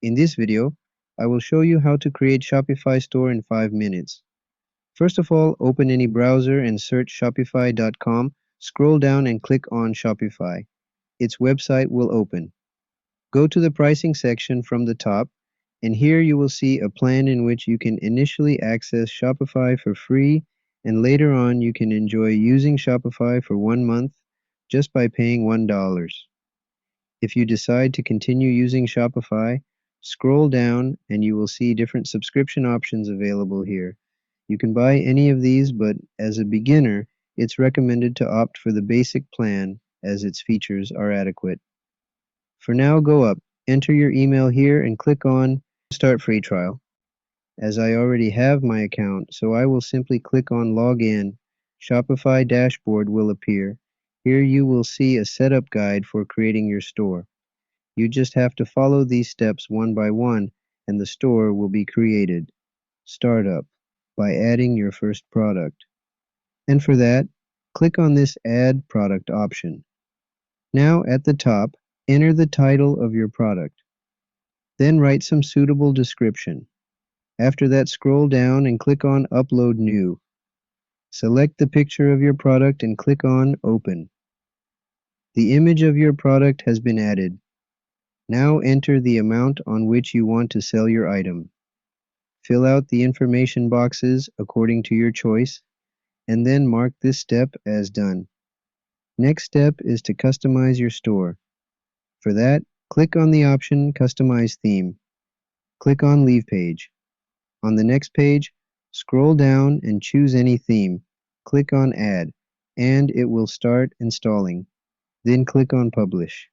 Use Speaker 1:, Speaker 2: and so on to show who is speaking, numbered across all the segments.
Speaker 1: In this video, I will show you how to create Shopify store in 5 minutes. First of all, open any browser and search shopify.com. Scroll down and click on Shopify. Its website will open. Go to the pricing section from the top, and here you will see a plan in which you can initially access Shopify for free, and later on you can enjoy using Shopify for 1 month just by paying $1. If you decide to continue using Shopify, scroll down and you will see different subscription options available here. You can buy any of these, but as a beginner, it's recommended to opt for the basic plan as its features are adequate. For now, go up, enter your email here and click on Start Free Trial. As I already have my account, so I will simply click on Log In. Shopify dashboard will appear. Here you will see a setup guide for creating your store. You just have to follow these steps one by one and the store will be created. Startup by adding your first product. And for that, click on this Add Product option. Now at the top, enter the title of your product. Then write some suitable description. After that, scroll down and click on Upload New. Select the picture of your product and click on Open. The image of your product has been added. Now enter the amount on which you want to sell your item. Fill out the information boxes according to your choice, and then mark this step as done. Next step is to customize your store. For that, click on the option Customize Theme. Click on Leave Page. On the next page, scroll down and choose any theme. Click on Add, and it will start installing. Then click on Publish.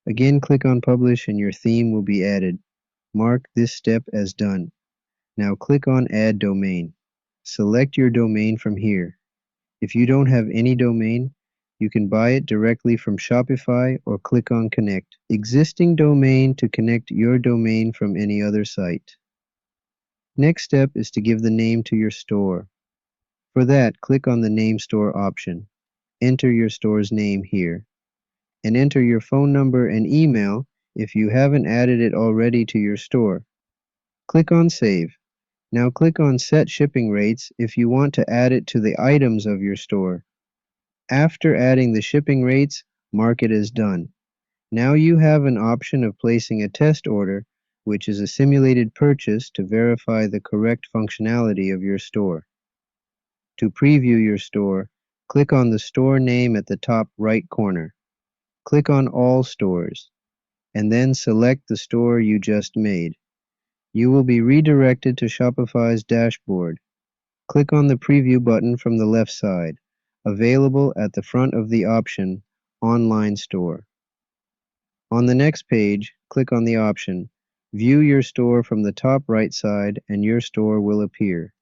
Speaker 1: Again, click on Publish and your theme will be added. Mark this step as done. Now click on Add Domain. Select your domain from here. If you don't have any domain, you can buy it directly from Shopify or click on Connect Existing Domain to connect your domain from any other site. Next step is to give the name to your store. For that, click on the Name Store option. Enter your store's name here. And enter your phone number and email if you haven't added it already to your store. Click on Save. Now click on Set Shipping Rates if you want to add it to the items of your store. After adding the shipping rates, mark it as done. Now you have an option of placing a test order, which is a simulated purchase to verify the correct functionality of your store. To preview your store, click on the store name at the top right corner. Click on All Stores, and then select the store you just made. You will be redirected to Shopify's dashboard. Click on the Preview button from the left side, available at the front of the option Online Store. On the next page, click on the option View your store from the top right side and your store will appear.